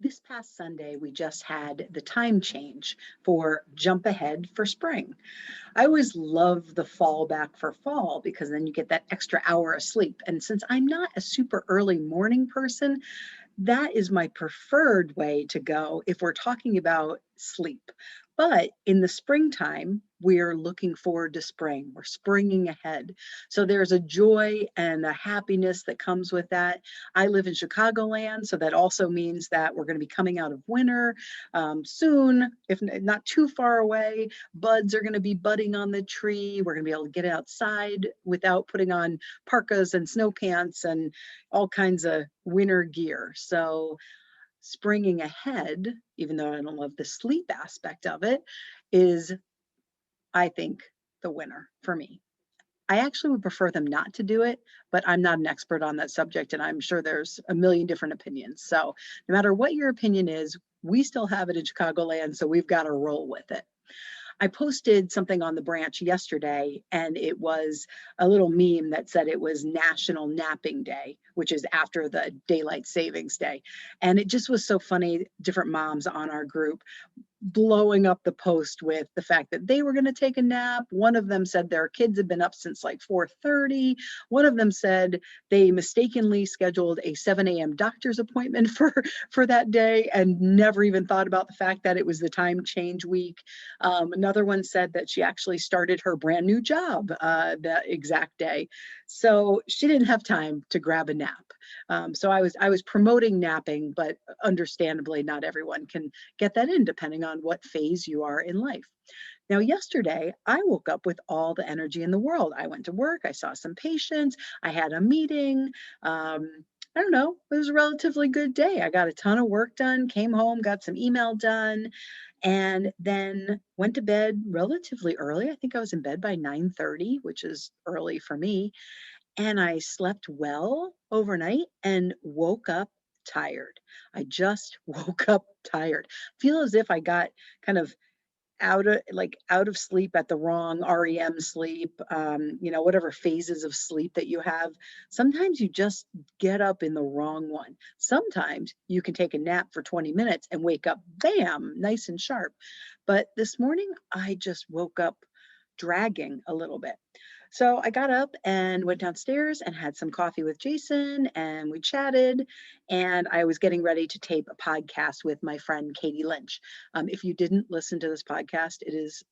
This past Sunday, we just had the time change for jump ahead for spring. I always love the fall back for fall because then you get that extra hour of sleep. And since I'm not a super early morning person, that is my preferred way to go if we're talking about sleep. But in the springtime, we're looking forward to spring. We're springing ahead. So there's a joy and a happiness that comes with that. I live in Chicagoland, so that also means that we're going to be coming out of winter soon, if not too far away. Buds are going to be budding on the tree. We're going to be able to get outside without putting on parkas and snow pants and all kinds of winter gear. So springing ahead, even though I don't love the sleep aspect of it, is, I think, the winner for me. I actually would prefer them not to do it, but I'm not an expert on that subject, and I'm sure there's a million different opinions. So no matter what your opinion is, we still have it in Chicagoland, so we've got to roll with it. I posted something on the branch yesterday, and it was a little meme that said it was National Napping Day, which is after the daylight savings day. And it just was so funny. Different moms on our group blowing up the post with the fact that they were going to take a nap. One of them said their kids had been up since like 4:30. One of them said they mistakenly scheduled a 7 a.m. doctor's appointment for that day and never even thought about the fact that it was the time change week. Another one said that she actually started her brand new job that exact day. So she didn't have time to grab a nap. So I was promoting napping, but understandably not everyone can get that in depending on what phase you are in life. Now, yesterday, I woke up with all the energy in the world. I went to work, I saw some patients, I had a meeting. I don't know, it was a relatively good day. I got a ton of work done, came home, got some email done, and then went to bed relatively early. I think I was in bed by 9:30, which is early for me. And I slept well overnight and woke up tired. I just woke up tired. Feel as if I got kind of out of sleep at the wrong REM sleep, whatever phases of sleep that you have. Sometimes you just get up in the wrong one. Sometimes you can take a nap for 20 minutes and wake up, bam, nice and sharp. But this morning, I just woke up dragging a little bit. So I got up and went downstairs and had some coffee with Jason, and we chatted. And I was getting ready to tape a podcast with my friend Katie Lynch. If you didn't listen to this podcast,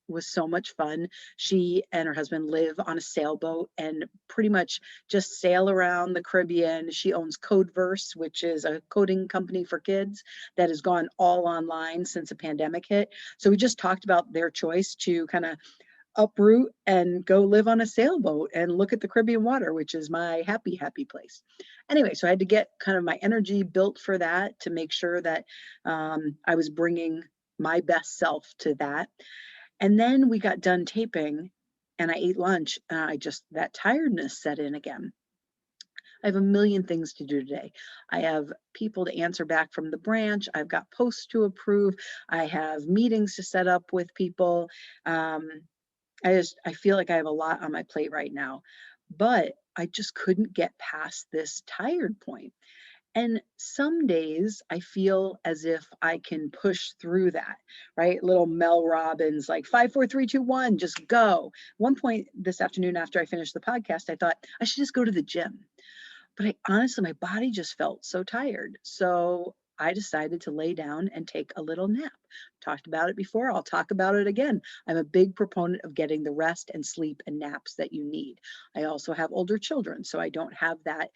was so much fun. She and her husband live on a sailboat and pretty much just sail around the Caribbean. She owns Codeverse, which is a coding company for kids that has gone all online since the pandemic hit. So we just talked about their choice to kind of uproot and go live on a sailboat and look at the Caribbean water, which is my happy, happy place. Anyway, so I had to get kind of my energy built for that to make sure that I was bringing my best self to that. And then we got done taping and I ate lunch. And that tiredness set in again. I have a million things to do today. I have people to answer back from the branch. I've got posts to approve. I have meetings to set up with people. Um, I feel like I have a lot on my plate right now, but I just couldn't get past this tired point. And some days I feel as if I can push through that, right? Little Mel Robbins, like 5, 4, 3, 2, 1, just go. One point this afternoon after I finished the podcast, I thought I should just go to the gym. But I honestly, my body just felt so tired. So I decided to lay down and take a little nap. Talked about it before. I'll talk about it again. I'm a big proponent of getting the rest and sleep and naps that you need. I also have older children, so I don't have that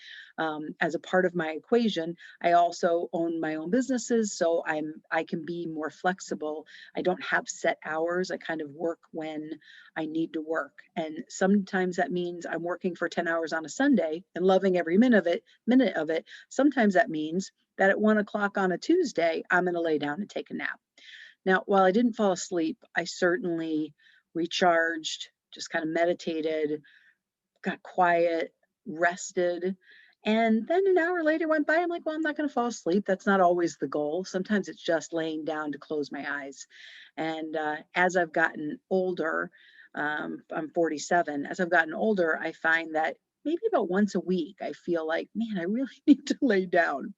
as a part of my equation. I also own my own businesses, so I can be more flexible. I don't have set hours. I kind of work when I need to work, and sometimes that means I'm working for 10 hours on a Sunday and loving every minute of it. Sometimes that means that at 1 o'clock on a Tuesday, I'm going to lay down and take a nap. Now, while I didn't fall asleep, I certainly recharged, just kind of meditated, got quiet, rested. And then an hour later went by. I'm like, well, I'm not going to fall asleep. That's not always the goal. Sometimes it's just laying down to close my eyes. And as I've gotten older, I'm 47. As I've gotten older, I find that maybe about once a week, I feel like, man, I really need to lay down.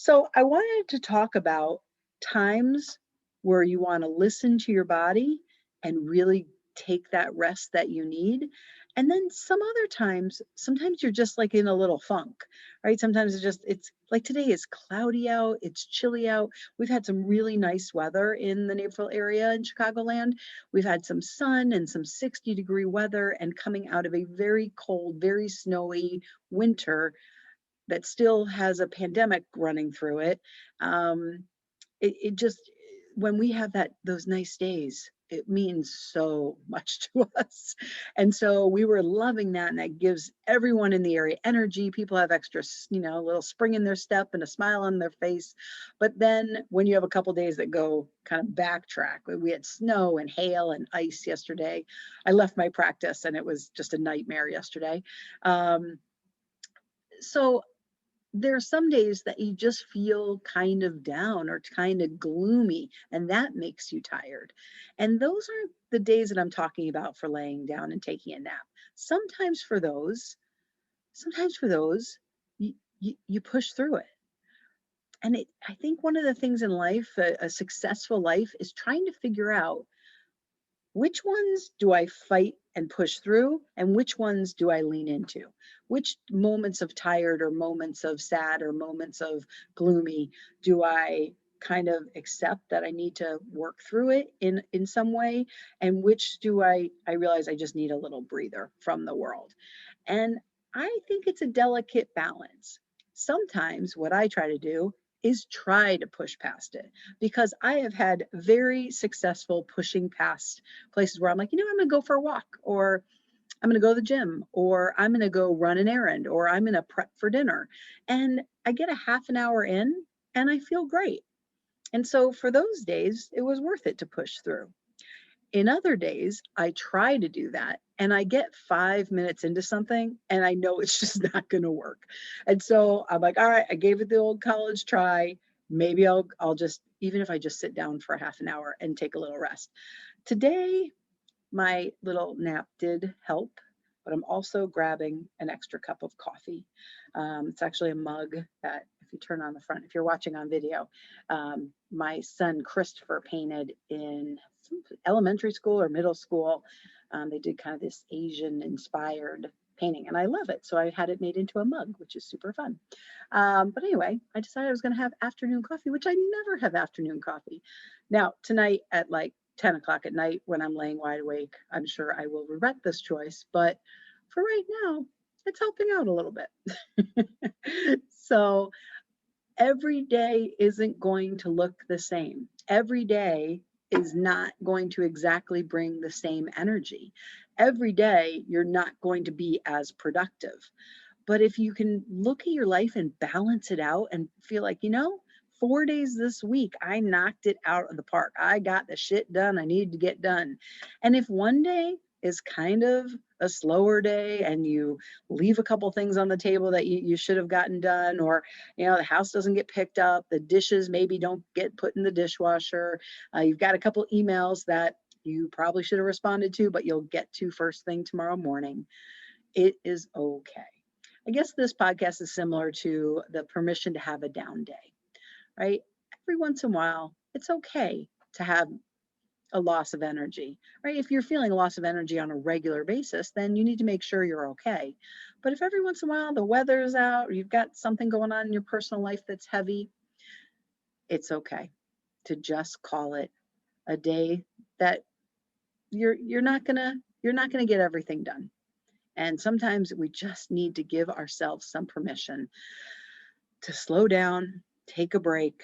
So I wanted to talk about times where you want to listen to your body and really take that rest that you need. And then some other times, sometimes you're just like in a little funk, right? Sometimes it's like today is cloudy out, it's chilly out. We've had some really nice weather in the Naperville area in Chicagoland. We've had some sun and some 60-degree weather, and coming out of a very cold, very snowy winter that still has a pandemic running through it. Um, it just, when we have those nice days, it means so much to us. And so we were loving that, and that gives everyone in the area energy. People have extra, a little spring in their step and a smile on their face. But then when you have a couple days that go kind of backtrack, we had snow and hail and ice yesterday. I left my practice and it was just a nightmare yesterday. So there are some days that you just feel kind of down or kind of gloomy, and that makes you tired. And those aren't the days that I'm talking about for laying down and taking a nap. Sometimes for those, sometimes for those, you push through it. And I think one of the things in life, a successful life, is trying to figure out which ones do I fight and push through, and which ones do I lean into? Which moments of tired or moments of sad or moments of gloomy do I kind of accept that I need to work through it in some way, and which do I realize I just need a little breather from the world? And I think it's a delicate balance. Sometimes what I try to do is try to push past it, because I have had very successful pushing past places where I'm like, I'm going to go for a walk, or I'm going to go to the gym, or I'm going to go run an errand, or I'm going to prep for dinner. And I get a half an hour in and I feel great. And so for those days, it was worth it to push through. In other days, I try to do that and I get 5 minutes into something and I know it's just not going to work. And so I'm like, all right, I gave it the old college try. Maybe I'll just, even if I just sit down for a half an hour and take a little rest. Today, my little nap did help, but I'm also grabbing an extra cup of coffee. It's actually a mug that, if you turn on the front, if you're watching on video, my son Christopher painted in elementary school or middle school. They did kind of this Asian inspired painting, and I love it. So I had it made into a mug, which is super fun. But anyway, I decided I was going to have afternoon coffee, which I never have afternoon coffee. Now, tonight at like 10 o'clock at night, when I'm laying wide awake, I'm sure I will regret this choice. But for right now, it's helping out a little bit. So every day isn't going to look the same. Every day is not going to exactly bring the same energy. Every day, you're not going to be as productive. But if you can look at your life and balance it out and feel like, 4 days this week, I knocked it out of the park. I got the shit done I needed to get done. And if one day is kind of a slower day and you leave a couple things on the table that you should have gotten done, or, the house doesn't get picked up, the dishes maybe don't get put in the dishwasher, you've got a couple emails that you probably should have responded to, but you'll get to first thing tomorrow morning, it is okay. I guess this podcast is similar to the permission to have a down day, right? Every once in a while, it's okay to have a loss of energy, right? If you're feeling a loss of energy on a regular basis, then you need to make sure you're okay. But if every once in a while the weather's out, or you've got something going on in your personal life that's heavy, it's okay to just call it a day that you're not gonna get everything done. And sometimes we just need to give ourselves some permission to slow down, take a break,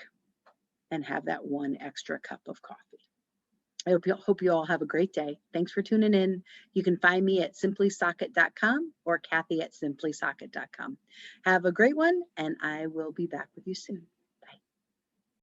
and have that one extra cup of coffee. I hope you all have a great day. Thanks for tuning in. You can find me at simplysocket.com or Cathy at simplysocket.com. Have a great one, and I will be back with you soon.